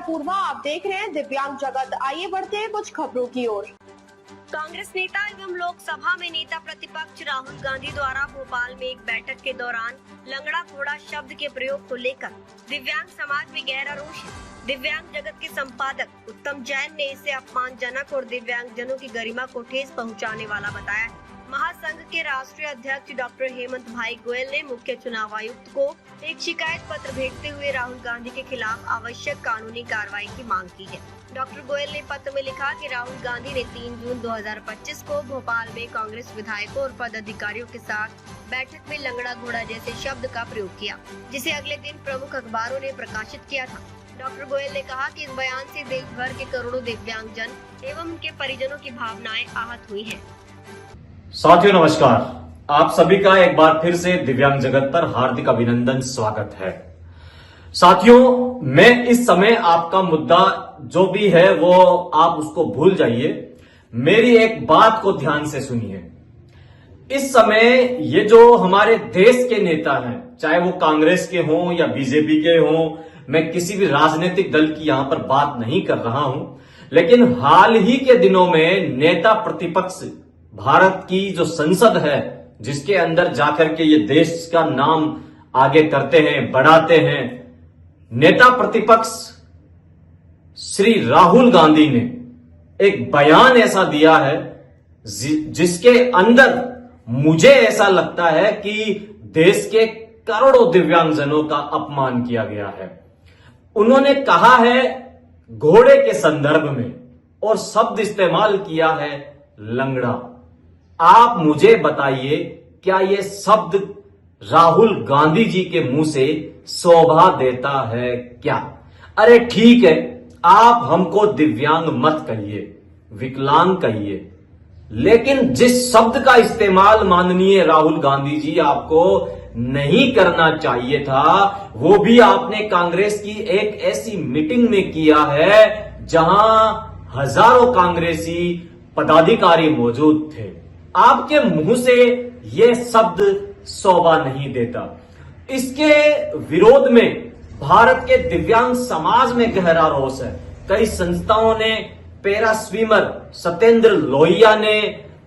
पूर्वा, आप देख रहे हैं दिव्यांग जगत। आइए बढ़ते हैं कुछ खबरों की ओर। कांग्रेस नेता एवं लोकसभा में नेता प्रतिपक्ष राहुल गांधी द्वारा भोपाल में एक बैठक के दौरान लंगड़ा घोड़ा शब्द के प्रयोग को लेकर दिव्यांग समाज में गहरा रोष है। दिव्यांग जगत के संपादक उत्तम जैन ने इसे अपमानजनक और दिव्यांग जनों की गरिमा को ठेस पहुंचाने वाला बताया है। महासंघ के राष्ट्रीय अध्यक्ष डॉक्टर हेमंत भाई गोयल ने मुख्य चुनाव आयुक्त को एक शिकायत पत्र भेजते हुए राहुल गांधी के खिलाफ आवश्यक कानूनी कार्रवाई की मांग की है। डॉक्टर गोयल ने पत्र में लिखा कि राहुल गांधी ने 3 जून 2025 को भोपाल में कांग्रेस विधायकों और पदाधिकारियों के साथ बैठक में लंगड़ा घोड़ा जैसे शब्द का प्रयोग किया, जिसे अगले दिन प्रमुख अखबारों ने प्रकाशित किया था। डॉक्टर गोयल ने कहा कि इस बयान से देश भर के करोड़ों दिव्यांगजन एवं उनके परिजनों की भावनाएं आहत हुई हैं। साथियों नमस्कार, आप सभी का एक बार फिर से दिव्यांग जगत पर हार्दिक अभिनंदन, स्वागत है। साथियों, मैं इस समय आपका मुद्दा जो भी है वो आप उसको भूल जाइए, मेरी एक बात को ध्यान से सुनिए। इस समय ये जो हमारे देश के नेता हैं, चाहे वो कांग्रेस के हों या बीजेपी के हों, मैं किसी भी राजनीतिक दल की यहां पर बात नहीं कर रहा हूं, लेकिन हाल ही के दिनों में नेता प्रतिपक्ष भारत की जो संसद है, जिसके अंदर जाकर के ये देश का नाम आगे करते हैं, बढ़ाते हैं, नेता प्रतिपक्ष श्री राहुल गांधी ने एक बयान ऐसा दिया है जिसके अंदर मुझे ऐसा लगता है कि देश के करोड़ों दिव्यांगजनों का अपमान किया गया है। उन्होंने कहा है घोड़े के संदर्भ में और शब्द इस्तेमाल किया है लंगड़ा। आप मुझे बताइए, क्या यह शब्द राहुल गांधी जी के मुंह से शोभा देता है क्या? अरे ठीक है, आप हमको दिव्यांग मत कहिए, विकलांग कहिए, लेकिन जिस शब्द का इस्तेमाल माननीय राहुल गांधी जी आपको नहीं करना चाहिए था, वो भी आपने कांग्रेस की एक ऐसी मीटिंग में किया है जहां हजारों कांग्रेसी पदाधिकारी मौजूद थे। आपके मुंह से यह शब्द शोभा नहीं देता। इसके विरोध में भारत के दिव्यांग समाज में गहरा रोष है। कई संस्थाओं ने, पैरा स्विमर सत्येंद्र लोहिया ने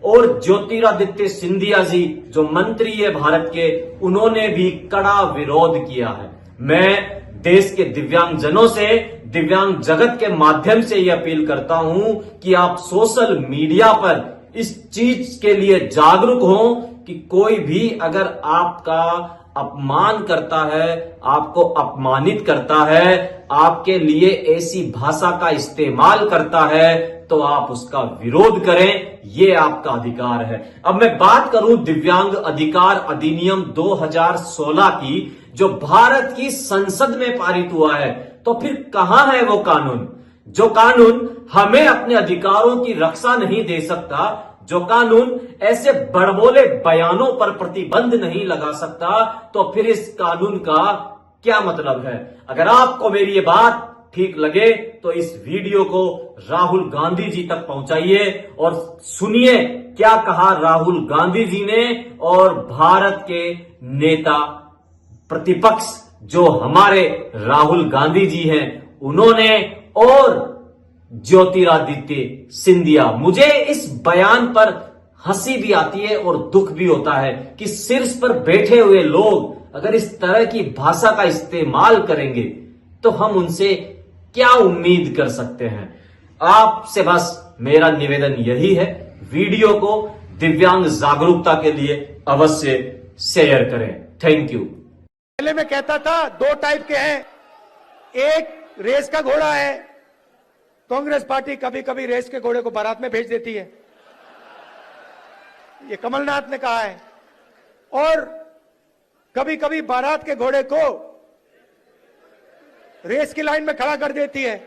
और ज्योतिरादित्य सिंधिया जी जो मंत्री है भारत के, उन्होंने भी कड़ा विरोध किया है। मैं देश के दिव्यांगजनों से, दिव्यांग जगत के माध्यम से यह अपील करता हूं कि आप सोशल मीडिया पर इस चीज के लिए जागरूक हो कि कोई भी अगर आपका अपमान करता है, आपको अपमानित करता है, आपके लिए ऐसी भाषा का इस्तेमाल करता है, तो आप उसका विरोध करें, ये आपका अधिकार है। अब मैं बात करूं दिव्यांग अधिकार अधिनियम 2016 की, जो भारत की संसद में पारित हुआ है, तो फिर कहां है वो कानून? जो कानून हमें अपने अधिकारों की रक्षा नहीं दे सकता, जो कानून ऐसे बड़बोले बयानों पर प्रतिबंध नहीं लगा सकता, तो फिर इस कानून का क्या मतलब है? अगर आपको मेरी ये बात ठीक लगे तो इस वीडियो को राहुल गांधी जी तक पहुंचाइए और सुनिए क्या कहा राहुल गांधी जी ने और भारत के नेता प्रतिपक्ष जो हमारे राहुल गांधी जी हैं उन्होंने और ज्योतिरादित्य सिंधिया। मुझे इस बयान पर हंसी भी आती है और दुख भी होता है कि शीर्ष पर बैठे हुए लोग अगर इस तरह की भाषा का इस्तेमाल करेंगे तो हम उनसे क्या उम्मीद कर सकते हैं। आपसे बस मेरा निवेदन यही है, वीडियो को दिव्यांग जागरूकता के लिए अवश्य शेयर करें। Thank you. पहले मैं कहता था 2 टाइप के हैं, एक रेस का घोड़ा है, कांग्रेस पार्टी कभी कभी रेस के घोड़े को बारात में भेज देती है, ये कमलनाथ ने कहा है, और कभी कभी बारात के घोड़े को रेस की लाइन में खड़ा कर देती है,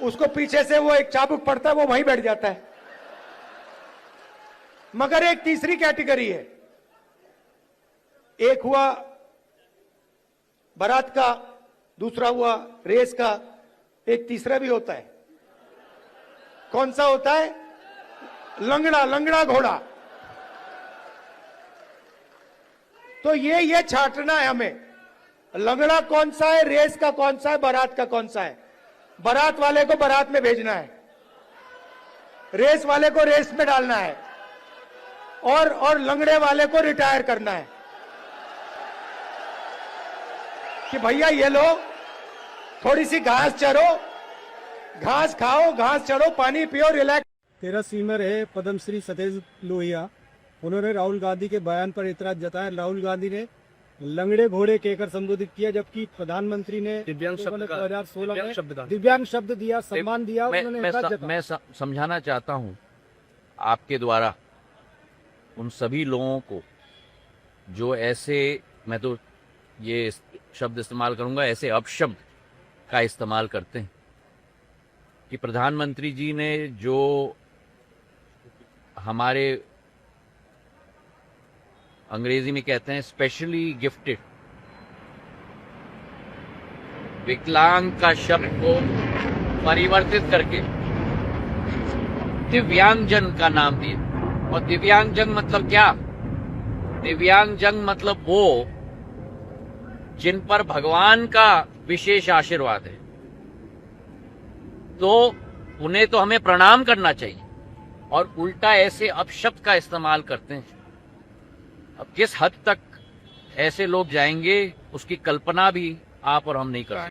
उसको पीछे से वो एक चाबुक पड़ता है, वो वहीं बैठ जाता है। मगर एक तीसरी कैटेगरी है, एक हुआ बारात का, दूसरा हुआ रेस का, एक तीसरा भी होता है। कौन सा होता है? लंगड़ा घोड़ा। तो ये छांटना है हमें। लंगड़ा कौन सा है, रेस का कौन सा है, बारात का कौन सा है? बारात वाले को बारात में भेजना है, रेस वाले को रेस में डालना है, और लंगड़े वाले को रिटायर करना है कि भैया ये लो, थोड़ी सी घास चरो, घास खाओ, घास चढ़ो, पानी पियो, रिलैक्स। तेरा सीनियर है पद्मश्री सतेज लोहिया, उन्होंने राहुल गांधी के बयान पर इतराज जताया। राहुल गांधी ने लंगड़े घोड़े कहकर संबोधित किया, जबकि प्रधानमंत्री ने दिव्यांग शब्द का 2016 में शब्द था। दिव्यांग शब्द दिया, सम्मान दिया। मैं समझाना चाहता हूं आपके द्वारा उन सभी लोगों को जो ऐसे, मैं तो ये शब्द इस्तेमाल करूंगा, ऐसे अपशब्द का इस्तेमाल करते हैं कि प्रधानमंत्री जी ने जो हमारे अंग्रेजी में कहते हैं स्पेशली गिफ्टेड, विकलांग का शब्द को परिवर्तित करके दिव्यांगजन का नाम दिए। और दिव्यांगजन मतलब क्या? दिव्यांगजन मतलब वो जिन पर भगवान का विशेष आशीर्वाद है, तो उन्हें तो हमें प्रणाम करना चाहिए, और उल्टा ऐसे अपशब्द का इस्तेमाल करते हैं। अब किस हद तक ऐसे लोग जाएंगे उसकी कल्पना भी आप और हम नहीं कर सकते।